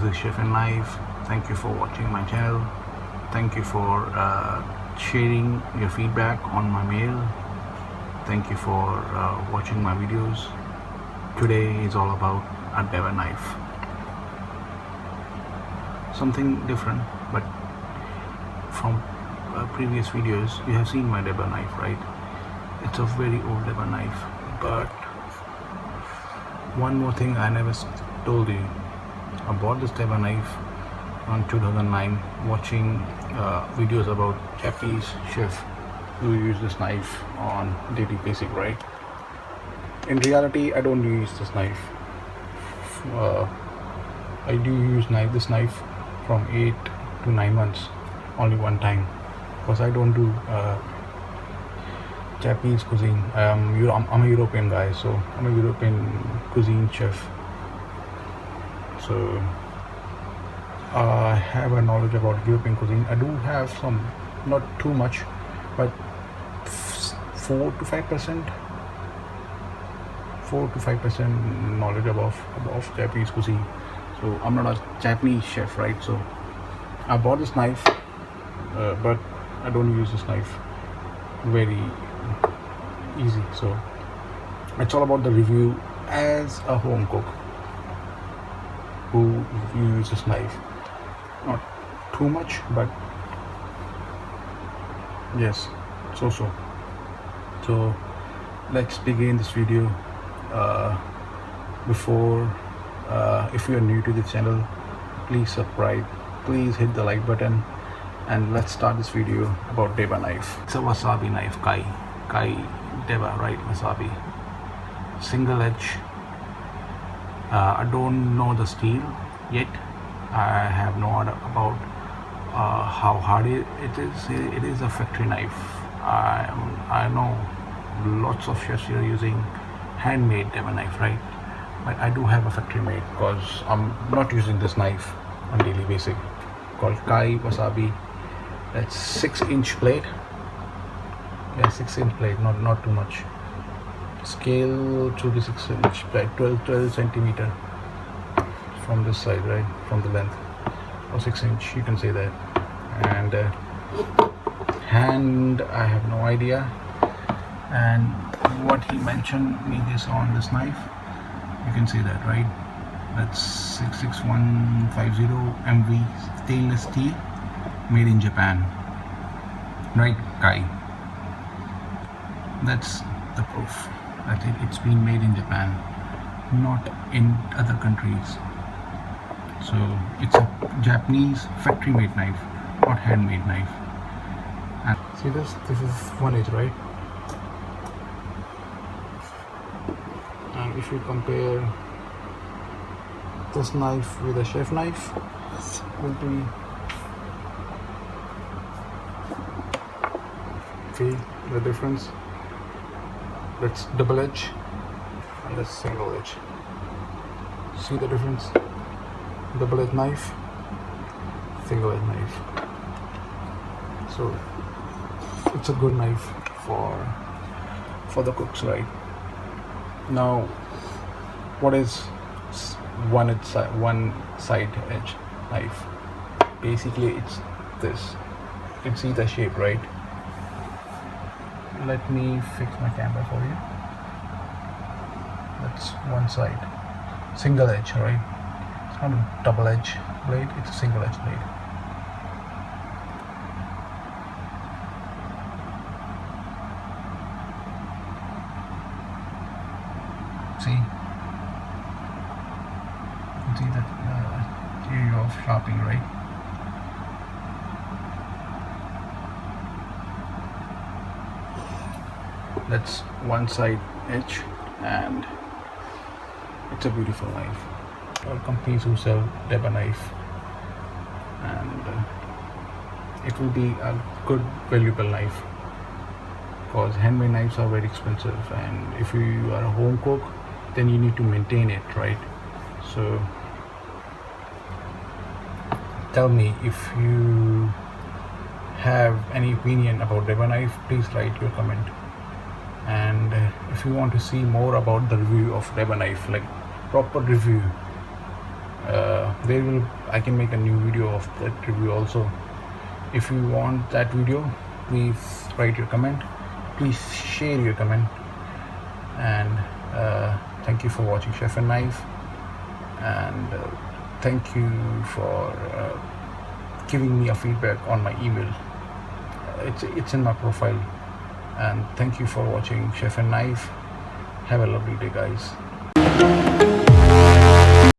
is Chef and Knife. Thank you for watching my channel. Thank you for sharing your feedback on my mail. Thank you for watching my videos. Today is all about a Deba knife. Something different, but from previous videos you have seen my Deba knife, right? It's a very old Deba knife. But one more thing I never told you. I bought this Deba knife on 2009 watching videos about Japanese chef who use this knife on daily basis, right? In reality, I don't use this knife. I do use this knife from 8 to 9 months only one time, because I don't do Japanese cuisine. I'm a European guy, so I'm a European cuisine chef. So I have a knowledge about European cuisine. I do have some, not too much, but 4 to 5% knowledge about Japanese cuisine. So I'm not a Japanese chef, right? So I bought this knife, but I don't use this knife very easy. So it's all about the review as a home cook who uses this knife. Not too much, but yes, so let's begin this video. Before if you are new to the channel, please subscribe, please hit the like button, and let's start this video about Deba knife. It's a wasabi knife, KAI Deba, right? Wasabi, single edge. I don't know the steel yet. I have no idea about how hard it is. It is a factory knife. I know lots of chefs here using handmade Deba knife, right? But I do have a factory made, because I'm not using this knife on daily basis. Called KAI Wasabi. That's 6-inch blade. Yeah, 6-inch blade, not too much. Scale to the 6-inch blade, 12 centimeter from this side, right? From the length, or 6-inch, you can say that. And hand, I have no idea. And what he mentioned me this on this knife, you can see that, right? That's 66150 MV stainless steel, made in Japan, right? KAI. That's the proof that it's been made in Japan, not in other countries. So it's a Japanese factory made knife, not handmade knife. And see this is 1 inch, right? And if you compare this knife with a chef knife, it will be, see the difference. That's double edge and that's single edge. See the difference? Double edge knife, single edge knife. So it's a good knife for the cooks, right? Now, what is one side edge knife? Basically, it's this. You can see the shape, right? Let me fix my camera for you. That's one side, single edge, right? It's not a double edge blade, it's a single edge blade. See? You can see that area of sharpening, right? That's one side edge, and it's a beautiful knife. All companies who sell Deba knife, and it will be a good valuable knife, because handmade knives are very expensive, and if you are a home cook, then you need to maintain it, right? So tell me if you have any opinion about Deba knife, please write your comment. And if you want to see more about the review of Deba knife, like proper review, there will I can make a new video of that review also. If you want that video, please write your comment, please share your comment, and thank you for watching Chef and Knife, and thank you for giving me a feedback on my email. It's in my profile. And thank you for watching Chef and Knife. Have a lovely day, guys.